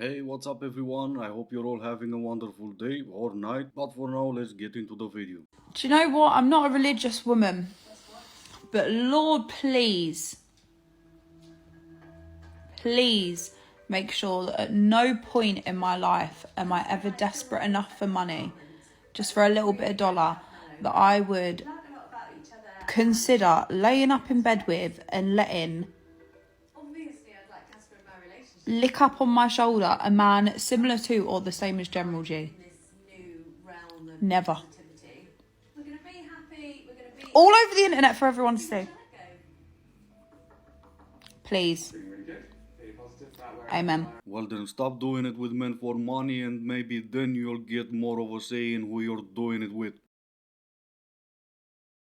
Hey, what's up everyone? I hope you're all having a wonderful day or night, but for now, let's get into the video. Do you know what? I'm not a religious woman, but Lord, please make sure that at no point in my life am I ever desperate enough for money, just for a little bit of dollar, that I would consider laying up in bed with and letting lick up on my shoulder a man similar to or the same as General G. Never. All over the internet for everyone to see. Please. Amen. Well, then stop doing it with men for money, and maybe then you'll get more of a say in who you're doing it with.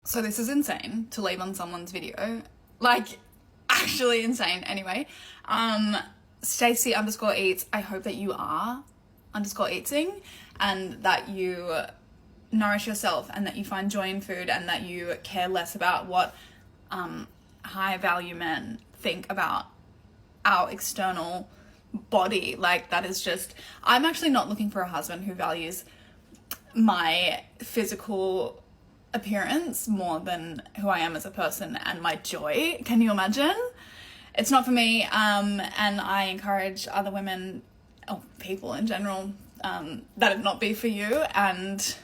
So this is insane to leave on someone's video. Like, actually insane. Anyway, Stacy _eats. I hope that you are _eating and that you nourish yourself and that you find joy in food and that you care less about what high value men think about our external body. Like, that is just, I'm actually not looking for a husband who values my physical appearance more than who I am as a person and my joy. Can you imagine? It's not for me, and I encourage other women, or people in general, that it not be for you, and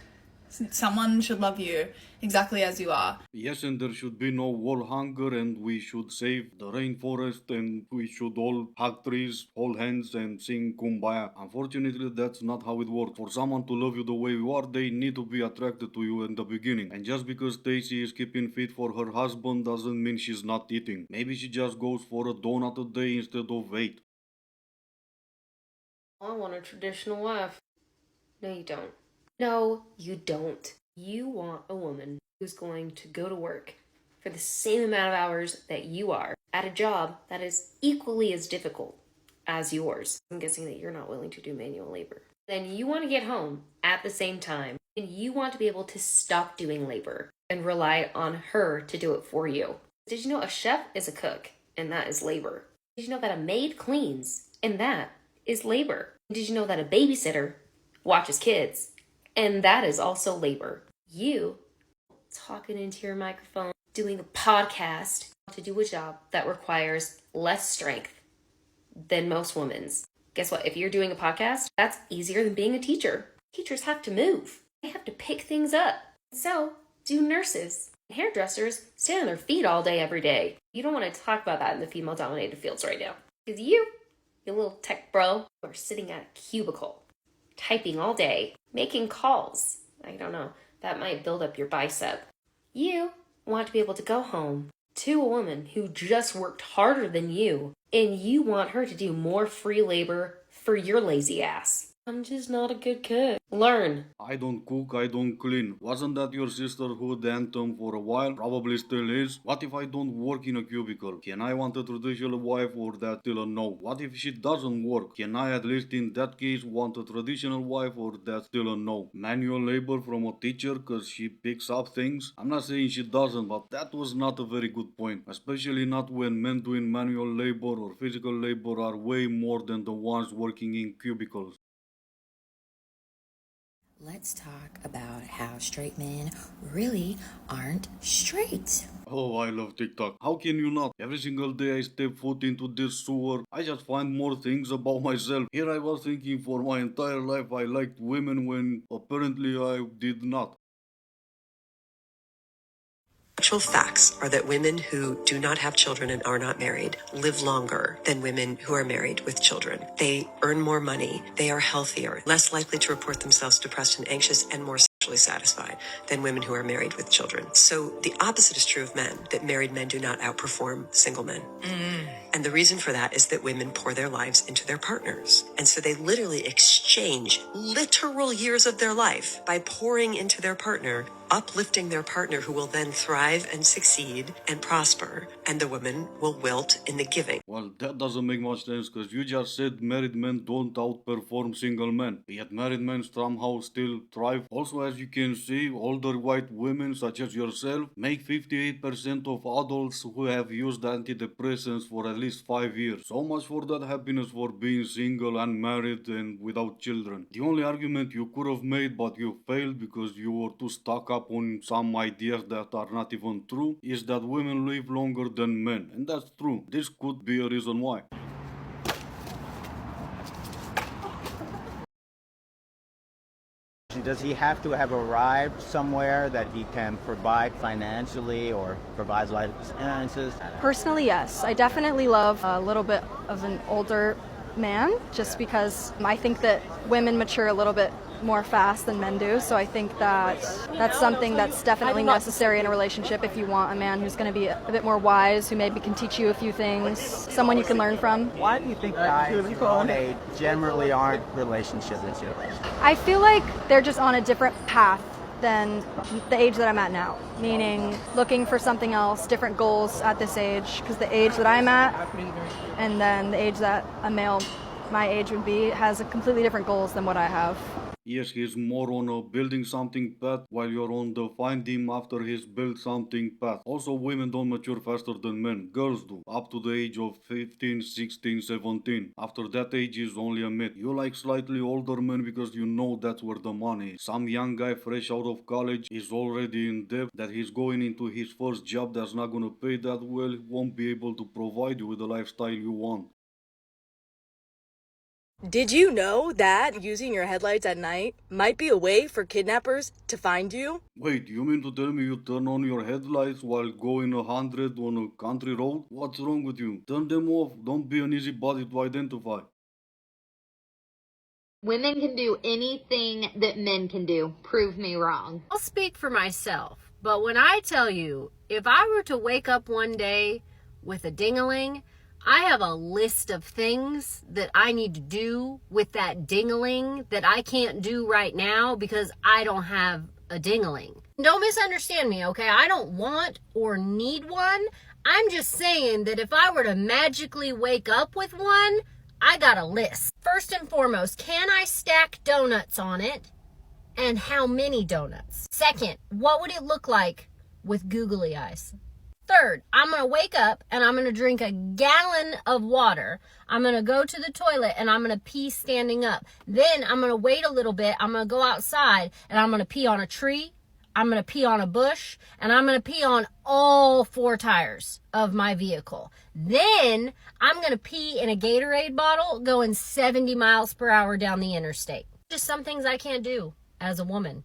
someone should love you exactly as you are. Yes, and there should be no world hunger, and we should save the rainforest, and we should all hug trees, hold hands, and sing Kumbaya. Unfortunately, that's not how it works. For someone to love you the way you are, they need to be attracted to you in the beginning. And just because Stacy is keeping fit for her husband doesn't mean she's not eating. Maybe she just goes for a donut a day instead of 8. I want a traditional wife. No, you don't. No, you don't. You want a woman who's going to go to work for the same amount of hours that you are at a job that is equally as difficult as yours. I'm guessing that you're not willing to do manual labor. Then you want to get home at the same time, and you want to be able to stop doing labor and rely on her to do it for you. Did you know a chef is a cook, and that is labor? Did you know that a maid cleans, and that is labor? Did you know that a babysitter watches kids, and that is also labor? You talking into your microphone, doing a podcast to do a job that requires less strength than most women's. Guess what? If you're doing a podcast, that's easier than being a teacher. Teachers have to move. They have to pick things up. So do nurses. Hairdressers stand on their feet all day, every day. You don't want to talk about that in the female-dominated fields right now. Because you little tech bro, are sitting at a cubicle, typing all day, making calls. I don't know. That might build up your bicep. You want to be able to go home to a woman who just worked harder than you, and you want her to do more free labor for your lazy ass. I'm just not a good cook. Learn. I don't cook, I don't clean. Wasn't that your sisterhood anthem for a while? Probably still is. What if I don't work in a cubicle? Can I want a traditional wife, or that's still a no? What if she doesn't work? Can I at least in that case want a traditional wife, or that's still a no? Manual labor from a teacher cause she picks up things? I'm not saying she doesn't, but that was not a very good point. Especially not when men doing manual labor or physical labor are way more than the ones working in cubicles. Let's talk about how straight men really aren't straight. Oh, I love TikTok. How can you not? Every single day I step foot into this sewer, I just find more things about myself. Here I was thinking for my entire life I liked women when apparently I did not. Actual facts are that women who do not have children and are not married live longer than women who are married with children. They earn more money, they are healthier, less likely to report themselves depressed and anxious, and more sexually satisfied than women who are married with children. So the opposite is true of men, that married men do not outperform single men. And the reason for that is that women pour their lives into their partners. And so they literally exchange literal years of their life by pouring into their partner, uplifting their partner, who will then thrive and succeed and prosper, and the woman will wilt in the giving. Well, that doesn't make much sense because you just said married men don't outperform single men. Yet married men somehow still thrive. Also, as you can see, older white women such as yourself make 58% of adults who have used antidepressants for at least 5 years. So much for that happiness for being single, unmarried, and without children. The only argument you could have made but you failed because you were too stuck up on some ideas that are not even true is that women live longer than men. And that's true. This could be a reason why. Does he have to have arrived somewhere that he can provide financially or provides life experiences? Personally, yes. I definitely love a little bit of an older man just because I think that women mature a little bit more fast than men do. So I think that that's something that's definitely necessary in a relationship if you want a man who's going to be a bit more wise, who maybe can teach you a few things, someone you can learn from. Why do you think guys your own age generally aren't relationship materials? I feel like they're just on a different path than the age that I'm at now, meaning looking for something else, different goals at this age, because the age that I'm at and then the age that a male my age would be has a completely different goals than what I have. Yes, he's more on a building something path while you're on the find him after he's built something path. Also, women don't mature faster than men. Girls do, up to the age of 15, 16, 17. After that age is only a myth. You like slightly older men because you know that's where the money is. Some young guy fresh out of college is already in debt that he's going into his first job that's not gonna pay that well, won't be able to provide you with the lifestyle you want. Did you know that using your headlights at night might be a way for kidnappers to find you? Wait, you mean to tell me you turn on your headlights while going 100 on a country road? What's wrong with you? Turn them off. Don't be an easy body to identify. Women can do anything that men can do. Prove me wrong. I'll speak for myself, but when I tell you, if I were to wake up one day with a ding-a-ling, I have a list of things that I need to do with that ding-a-ling that I can't do right now because I don't have a ding-a-ling. Don't misunderstand me, okay? I don't want or need one. I'm just saying that if I were to magically wake up with one, I got a list. First and foremost, can I stack donuts on it? And how many donuts? Second, what would it look like with googly eyes? Third, I'm going to wake up and I'm going to drink a gallon of water. I'm going to go to the toilet and I'm going to pee standing up. Then I'm going to wait a little bit. I'm going to go outside and I'm going to pee on a tree. I'm going to pee on a bush and I'm going to pee on all 4 tires of my vehicle. Then I'm going to pee in a Gatorade bottle going 70 miles per hour down the interstate. Just some things I can't do as a woman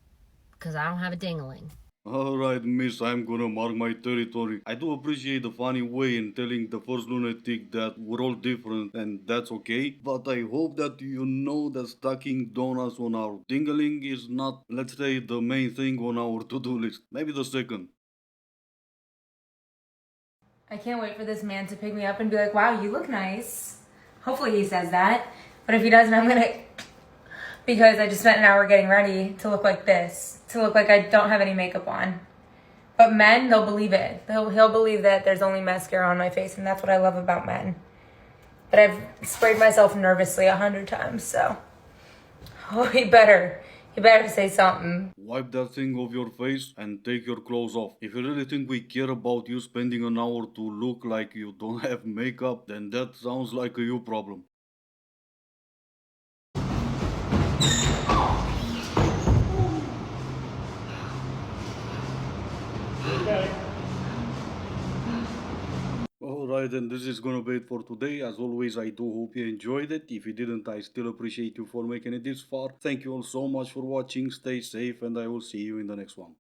because I don't have a ding-a-ling. Alright, miss, I'm gonna mark my territory. I do appreciate the funny way in telling the first lunatic that we're all different and that's okay. But I hope that you know that stacking donuts on our dingling is not, let's say, the main thing on our to-do list. Maybe the second. I can't wait for this man to pick me up and be like, wow, you look nice. Hopefully he says that. But if he doesn't, I'm gonna... Because I just spent an hour getting ready to look like this. To look like I don't have any makeup on. But men, they'll believe it. He'll believe that there's only mascara on my face, and that's what I love about men. But I've sprayed myself nervously 100 times, so... Oh, he better say something. Wipe that thing off your face and take your clothes off. If you really think we care about you spending an hour to look like you don't have makeup, then that sounds like a you problem. Alright, and this is gonna be it for today. As always, I do hope you enjoyed it. If you didn't, I still appreciate you for making it this far. Thank you all so much for watching. Stay safe and I will see you in the next one.